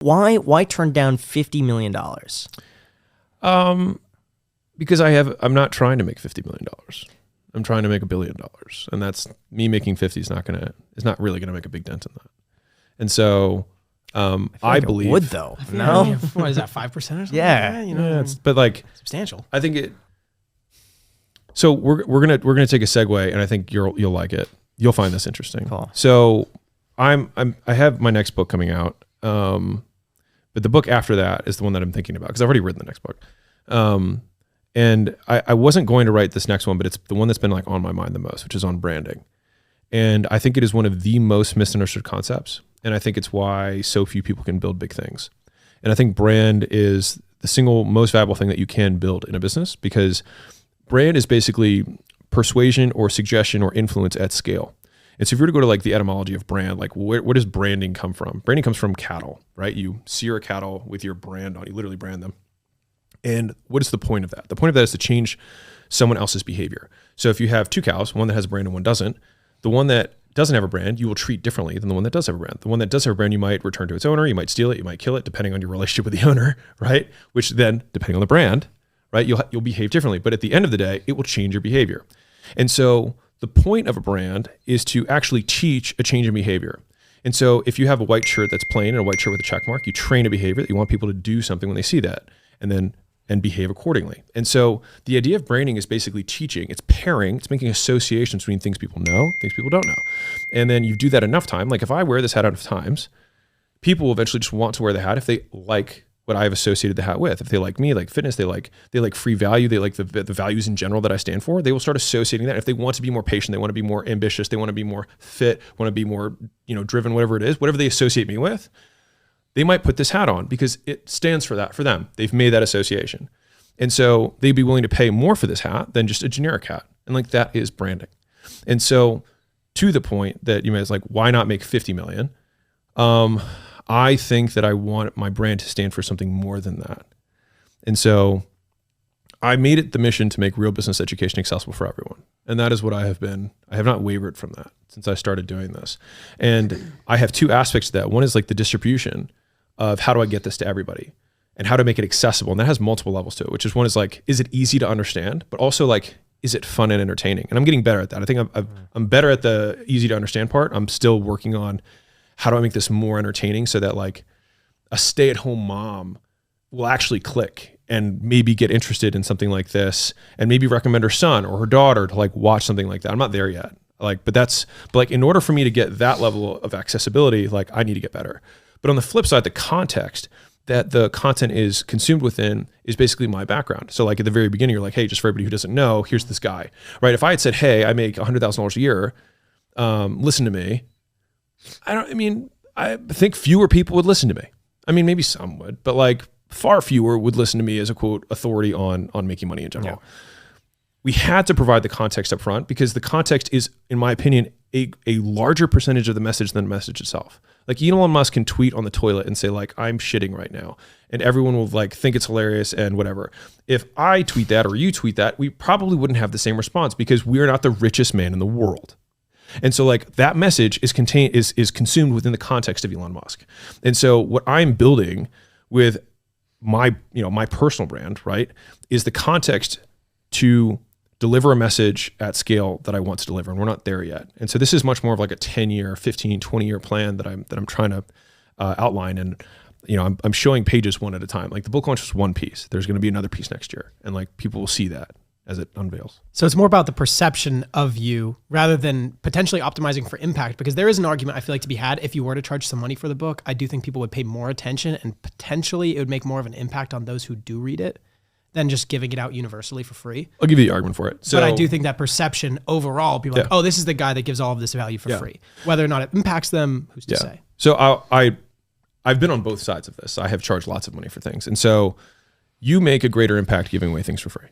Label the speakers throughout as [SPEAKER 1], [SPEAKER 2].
[SPEAKER 1] Why turn down $50 million?
[SPEAKER 2] Because I'm not trying to make $50 million. I'm trying to make $1 billion. And that's me making 50 is not really going to make a big dent in that. And so, I believe
[SPEAKER 1] it would though.
[SPEAKER 3] No, what is that, 5% or something?
[SPEAKER 1] Yeah.
[SPEAKER 2] But like
[SPEAKER 3] substantial.
[SPEAKER 2] I think it. So we're gonna take a segue, and I think you'll like it. You'll find this interesting.
[SPEAKER 1] Cool.
[SPEAKER 2] So I have my next book coming out, but the book after that is the one that I'm thinking about because I've already written the next book, and I wasn't going to write this next one, but it's the one that's been like on my mind the most, which is on branding, and I think it is one of the most misunderstood concepts, and I think it's why so few people can build big things, and I think brand is the single most valuable thing that you can build in a business because brand is basically persuasion or suggestion or influence at scale. And so if you were to go to like the etymology of brand, like where does branding come from? Branding comes from cattle, right? You sear a cattle with your brand on, you literally brand them. And what is the point of that? The point of that is to change someone else's behavior. So if you have two cows, one that has a brand and one doesn't, the one that doesn't have a brand, you will treat differently than the one that does have a brand. The one that does have a brand, you might return to its owner, you might steal it, you might kill it, depending on your relationship with the owner, right? Which then, depending on the brand, right, you'll behave differently. But at the end of the day, it will change your behavior. And so the point of a brand is to actually teach a change in behavior. And so if you have a white shirt that's plain and a white shirt with a check mark, you train a behavior that you want people to do something when they see that and behave accordingly. And so the idea of branding is basically teaching, it's pairing, it's making associations between things people know, things people don't know. And then you do that enough time. Like if I wear this hat enough times, people will eventually just want to wear the hat if they like what I've associated the hat with. If they like me, like fitness, they like free value, they like the values in general that I stand for, they will start associating that. If they want to be more patient, they want to be more ambitious, they want to be more fit, want to be more, driven, whatever it is, whatever they associate me with, they might put this hat on because it stands for that for them. They've made that association. And so they'd be willing to pay more for this hat than just a generic hat. And like that is branding. And so to the point that you made, is like, why not make 50 million? I think that I want my brand to stand for something more than that. And so I made it the mission to make real business education accessible for everyone. And that is what I have not wavered from that since I started doing this. And I have two aspects to that. One is like the distribution of how do I get this to everybody and how to make it accessible. And that has multiple levels to it, which is one is like, is it easy to understand? But also like, is it fun and entertaining? And I'm getting better at that. I think I'm better at the easy to understand part. I'm still working on how do I make this more entertaining so that like a stay-at-home mom will actually click and maybe get interested in something like this and maybe recommend her son or her daughter to like watch something like that. I'm not there yet. But in order for me to get that level of accessibility, like I need to get better. But on the flip side, the context that the content is consumed within is basically my background. So like at the very beginning, you're like, hey, just for everybody who doesn't know, here's this guy, right? If I had said, hey, I make $100,000 a year, listen to me. I think fewer people would listen to me. I mean, maybe some would, but like far fewer would listen to me as a quote authority on making money in general. Yeah. We had to provide the context up front because the context is, in my opinion, a larger percentage of the message than the message itself. Like Elon Musk can tweet on the toilet and say like, I'm shitting right now. And everyone will like think it's hilarious and whatever. If I tweet that or you tweet that, we probably wouldn't have the same response because we're not the richest man in the world. And so like that message is consumed within the context of Elon Musk. And so what I'm building with my personal brand, right, is the context to deliver a message at scale that I want to deliver. And we're not there yet. And so this is much more of like a 10-year, 15, 20-year plan that I'm trying to outline. And I'm showing pages one at a time. Like the book launch was one piece. There's going to be another piece next year. And like people will see that as it unveils.
[SPEAKER 3] So it's more about the perception of you rather than potentially optimizing for impact, because there is an argument I feel like to be had. If you were to charge some money for the book, I do think people would pay more attention and potentially it would make more of an impact on those who do read it than just giving it out universally for free.
[SPEAKER 2] I'll give you the argument for it.
[SPEAKER 3] But I do think that perception overall, people are like, oh, this is the guy that gives all of this value for free. Whether or not it impacts them, who's to say?
[SPEAKER 2] So I've been on both sides of this. I have charged lots of money for things. And so you make a greater impact giving away things for free.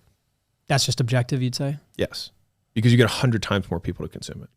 [SPEAKER 3] That's just objective, you'd say?
[SPEAKER 2] Yes, because you get 100 times more people to consume it.